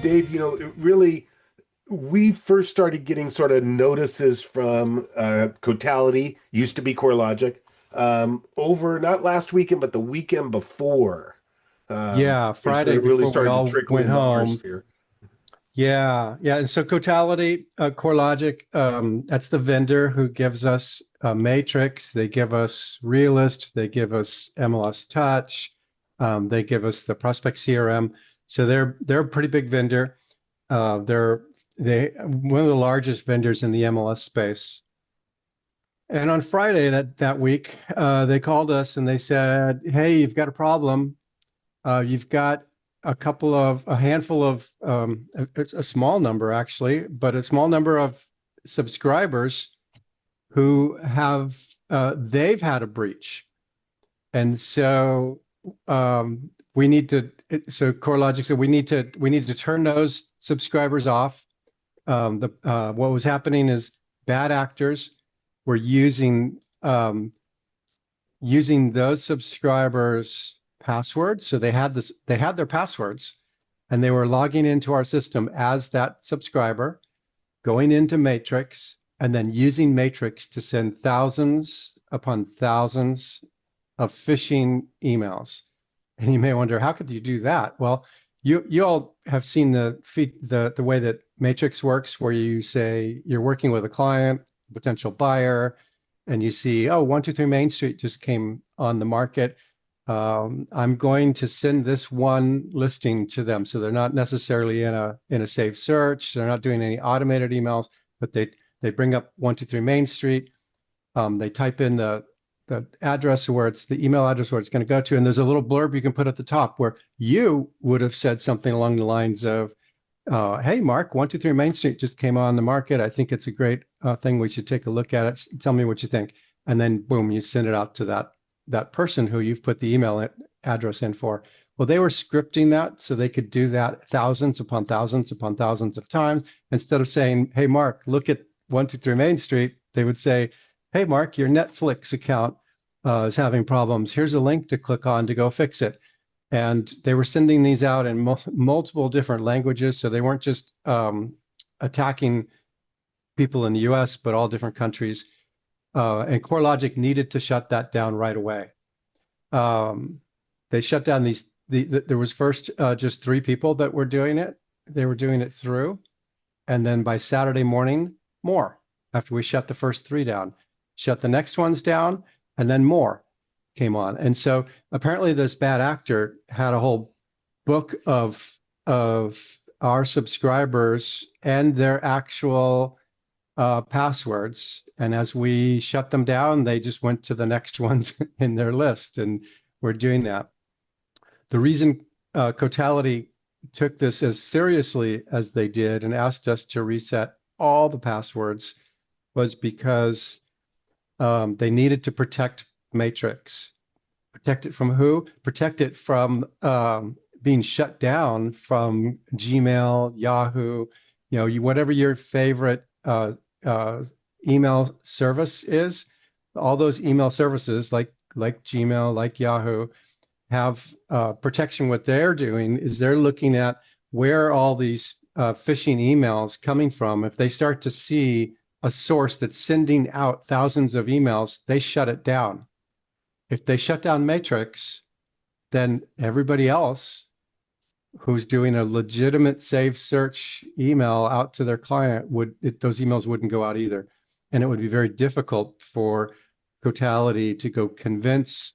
Dave, it really, we first started getting sort of notices from Cotality, used to be CoreLogic, over not last weekend, but the weekend before, Yeah, is when Friday it really before we started to all trickle went into our home. sphere. Yeah, yeah. And so Cotality, CoreLogic, that's the vendor who gives us Matrix. They give us Realist. They give us MLS Touch. They give us the Prospect CRM. So they're a pretty big vendor. They're they one of the largest vendors in the MLS space. And on Friday that week, they called us and they said, "Hey, you've got a problem. You've got a handful of, it's a small number actually, but a small number of subscribers who they've had a breach. And so so CoreLogic said we need to turn those subscribers off. What was happening is bad actors were using those subscribers' passwords. So they had their passwords and they were logging into our system as that subscriber, going into Matrix, and then using Matrix to send thousands upon thousands of phishing emails. And you may wonder, how could you do that? Well, you all have seen the way that Matrix works, where you say you're working with a client, potential buyer, and you see, oh, 123 Main Street just came on the market. I'm going to send this one listing to them. So they're not necessarily in a safe search. They're not doing any automated emails, but they bring up 123 Main Street. They type in the address where it's the email address where it's going to go to, and there's a little blurb you can put at the top where you would have said something along the lines of, "Hey, Mark, 123 Main Street just came on the market. I think it's a great thing. We should take a look at it. Tell me what you think." And then, boom, you send it out to that person who you've put the email address in for. Well, they were scripting that so they could do that thousands upon thousands upon thousands of times. Instead of saying, "Hey, Mark, look at 123 Main Street," they would say, "Hey, Mark, your Netflix account is having problems. Here's a link to click on to go fix it." And they were sending these out in multiple different languages. So they weren't just attacking people in the US, but all different countries. And CoreLogic needed to shut that down right away. They shut down there was first just 3 people that were doing it. They were doing it through. And then by Saturday morning, more, after we shut the first 3 down, shut the next ones down, and then more came on. And so apparently this bad actor had a whole book of our subscribers and their actual passwords. And as we shut them down, they just went to the next ones in their list. And we're doing that. The reason Cotality took this as seriously as they did and asked us to reset all the passwords was because they needed to protect Matrix. Protect it from who? Protect it from being shut down from Gmail, Yahoo, whatever your favorite email service is. All those email services like Gmail, like Yahoo, have protection. What they're doing is they're looking at where all these phishing emails coming from. If they start to see a source that's sending out thousands of emails, they shut it down. If they shut down Matrix, then everybody else who's doing a legitimate safe search email out to their client those emails wouldn't go out either. And it would be very difficult for Cotality to go convince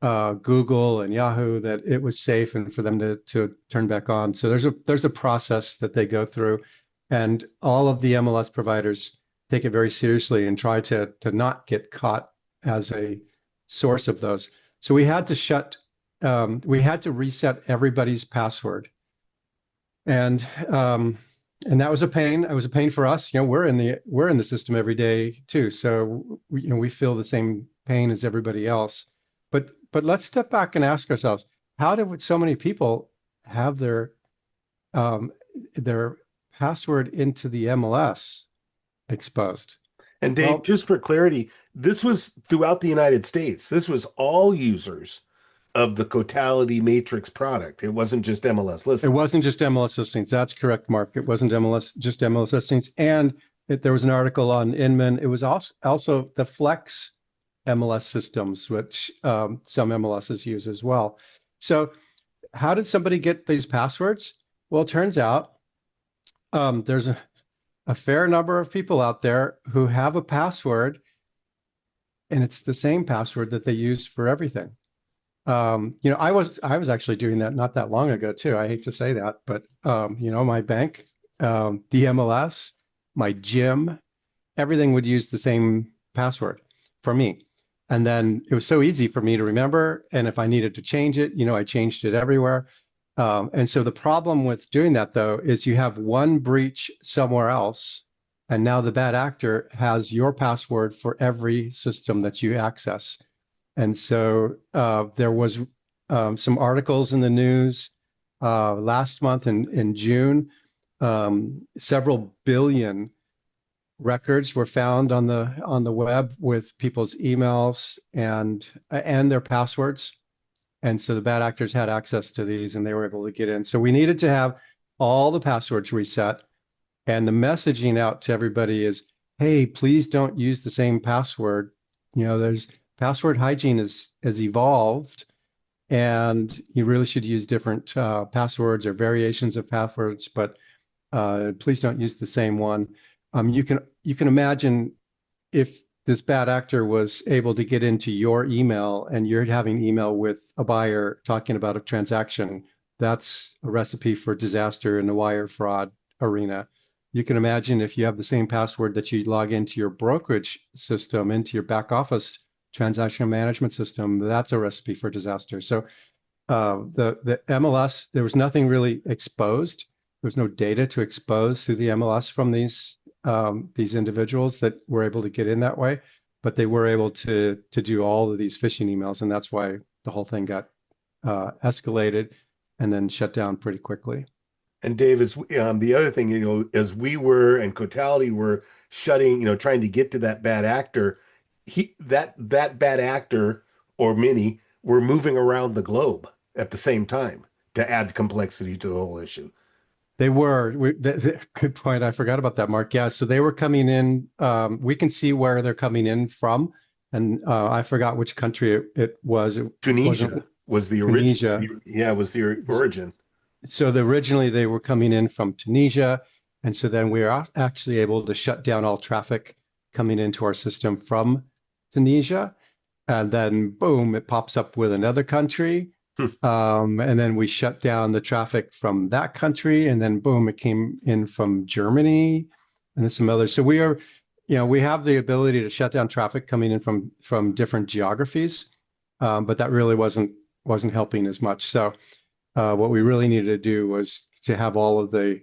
Google and Yahoo that it was safe and for them to turn back on. So there's a process that they go through, and all of the MLS providers take it very seriously and try to not get caught as a source of those. So we had to reset everybody's password, and that was a pain. It was a pain for us. We're in the system every day too, so we feel the same pain as everybody else. But let's step back and ask ourselves, how did so many people have um, their password into the MLS exposed? And Dave, Well, just for clarity, this was throughout the United States. This was all users. of the Cotality Matrix product. It wasn't just MLS It listing. wasn't just MLS listings. That's correct, Mark. It wasn't MLS, just MLS listings. And there was an article on Inman. It was also the Flex MLS systems, which some MLSs use as well. So how did somebody get these passwords? Well, it turns out there's a fair number of people out there who have a password, and it's the same password that they use for everything. I was actually doing that not that long ago too. I hate to say that, but my bank, the MLS, my gym, everything would use the same password for me. And then it was so easy for me to remember. And if I needed to change it, I changed it everywhere. And so the problem with doing that, though, is you have one breach somewhere else. And now the bad actor has your password for every system that you access. And so there was some articles in the news last month in June. Several billion records were found on the web with people's emails and their passwords. And so the bad actors had access to these and they were able to get in. So we needed to have all the passwords reset. And the messaging out to everybody is, hey, please don't use the same password. There's password hygiene has evolved, and you really should use different passwords or variations of passwords, but please don't use the same one. You can imagine if this bad actor was able to get into your email and you're having email with a buyer talking about a transaction, that's a recipe for disaster in the wire fraud arena. You can imagine if you have the same password that you log into your brokerage system, into your back office transaction management system, that's a recipe for disaster. So the MLS, there was nothing really exposed. There was no data to expose through the MLS from these individuals that were able to get in that way, but they were able to do all of these phishing emails, and that's why the whole thing got escalated and then shut down pretty quickly. And Dave, is the other thing, as we were and Cotality were shutting, trying to get to that bad actor, that bad actor or many were moving around the globe at the same time to add complexity to the whole issue. They were. Good point. I forgot about that, Mark. Yeah, so they were coming in. We can see where they're coming in from, and I forgot which country it was. It wasn't Tunisia was the origin. Tunisia. Yeah, was the origin. So originally they were coming in from Tunisia, and so then we were actually able to shut down all traffic coming into our system from Tunisia, and then boom, it pops up with another country. And then we shut down the traffic from that country, and then boom, it came in from Germany and then some others. So we have the ability to shut down traffic coming in from different geographies, but that really wasn't helping as much. So what we really needed to do was to have all of the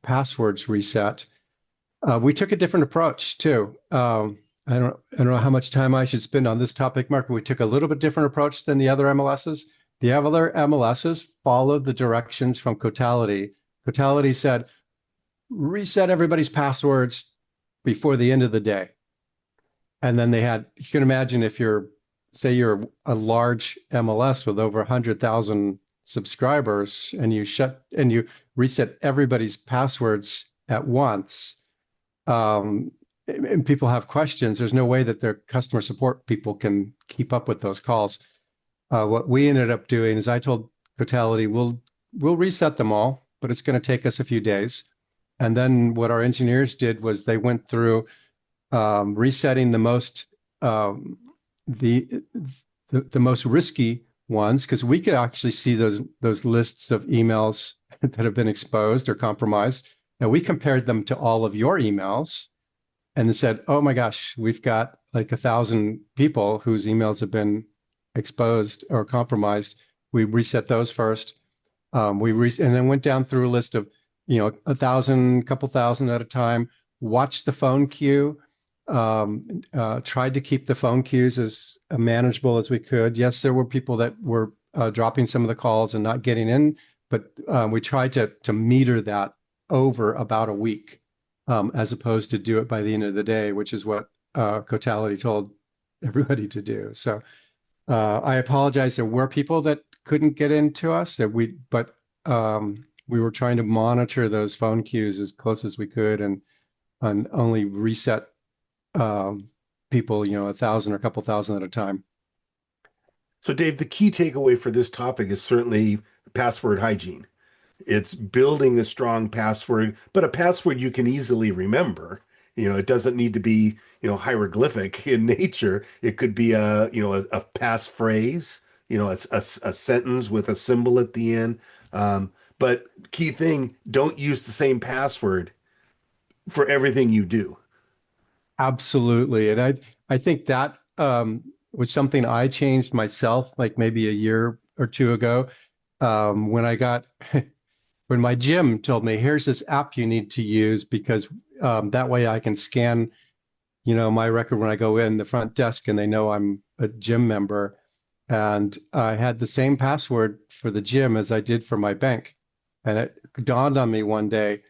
passwords reset. We took a different approach too. I don't know how much time I should spend on this topic, Mark, but we took a little bit different approach than the other MLSs. The other MLSs followed the directions from Cotality. Cotality said, reset everybody's passwords before the end of the day. And then you can imagine if you're a large MLS with over 100,000 subscribers and you reset everybody's passwords at once, and people have questions, there's no way that their customer support people can keep up with those calls. What we ended up doing is I told Cotality, we'll reset them all, but it's going to take us a few days. And then what our engineers did was they went through resetting the most most risky ones, because we could actually see those lists of emails that have been exposed or compromised. Now we compared them to all of your emails and then said, oh my gosh, we've got like 1,000 people whose emails have been exposed or compromised. We reset those first. And then went down through a list of, 1,000, couple thousand at a time, watched the phone queue, tried to keep the phone queues as manageable as we could. Yes, there were people that were dropping some of the calls and not getting in, but we tried to meter that over about a week. As opposed to do it by the end of the day, which is what Cotality told everybody to do. So I apologize. There were people that couldn't get into us but we were trying to monitor those phone queues as close as we could and only reset people, 1,000 or a couple thousand at a time. So, Dave, the key takeaway for this topic is certainly password hygiene. It's building a strong password, but a password you can easily remember. It doesn't need to be, hieroglyphic in nature. It could be a passphrase, a sentence with a symbol at the end. But key thing, don't use the same password for everything you do. Absolutely. And I think that was something I changed myself, like maybe a year or two ago, when I got when my gym told me, here's this app you need to use because that way I can scan, my record when I go in the front desk and they know I'm a gym member. And I had the same password for the gym as I did for my bank. And it dawned on me one day,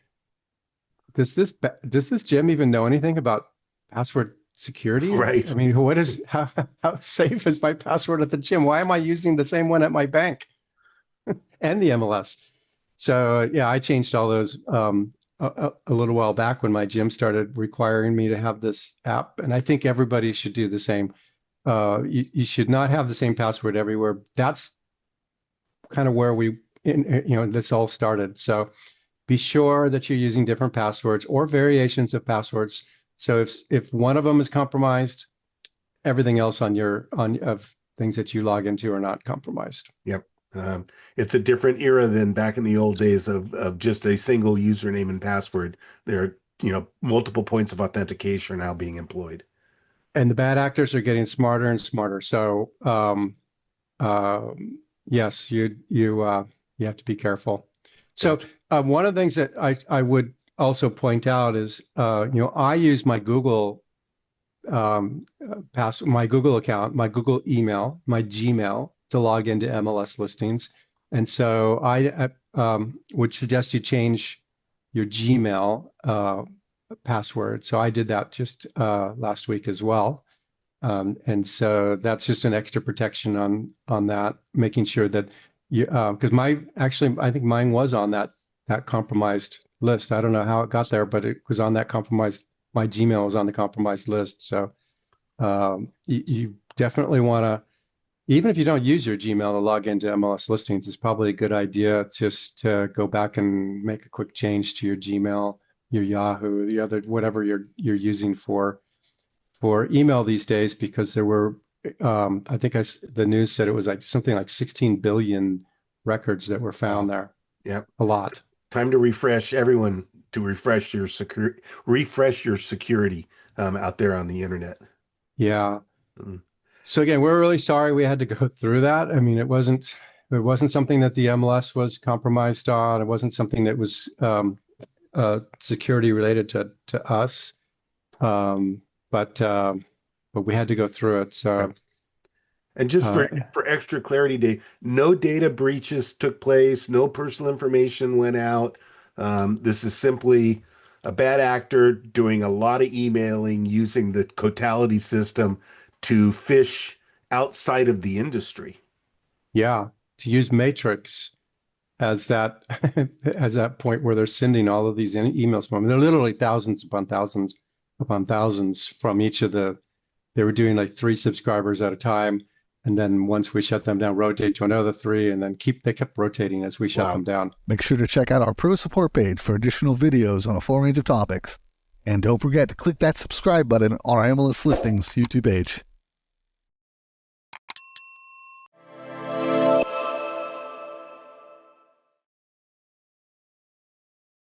does this gym even know anything about password security? Right. I mean, how safe is my password at the gym? Why am I using the same one at my bank and the MLS? So yeah, I changed all those a little while back when my gym started requiring me to have this app, and I think everybody should do the same. You should not have the same password everywhere. That's kind of where this all started. So be sure that you're using different passwords or variations of passwords. So if one of them is compromised, everything else of things that you log into are not compromised. Yep. It's a different era than back in the old days of just a single username and password. There are, multiple points of authentication are now being employed. And the bad actors are getting smarter and smarter. So yes, you have to be careful. So one of the things that I would also point out is, I use my Google my Google account, my Google email, my Gmail to log into MLS listings. And so I would suggest you change your Gmail password. So I did that just last week as well. And so that's just an extra protection on that, making sure that you, because I think mine was on that compromised list. I don't know how it got there, but it was on that compromised. My Gmail was on the compromised list. So you definitely want to, even if you don't use your Gmail to log into MLS listings, it's probably a good idea just to go back and make a quick change to your Gmail, your Yahoo, the other, whatever you're using for email these days, because there were, I think the news said it was like something like 16 billion records that were found there. Yep. A lot. Time to refresh everyone to refresh your security out there on the internet. Yeah. So again, we're really sorry we had to go through that. I mean, it wasn't something that the MLS was compromised on. It wasn't something that was security related to us. But we had to go through it. So, and just for extra clarity, Dave, no data breaches took place, no personal information went out. This is simply a bad actor doing a lot of emailing using the Cotality system to phish outside of the industry. Yeah, to use Matrix as that as that point where they're sending all of these emails from. They're literally thousands upon thousands upon thousands from each of they were doing like 3 subscribers at a time. And then once we shut them down, rotate to another 3, and then they kept rotating as we shut them down. Make sure to check out our pro support page for additional videos on a full range of topics. And don't forget to click that subscribe button on our MLS Listings YouTube page.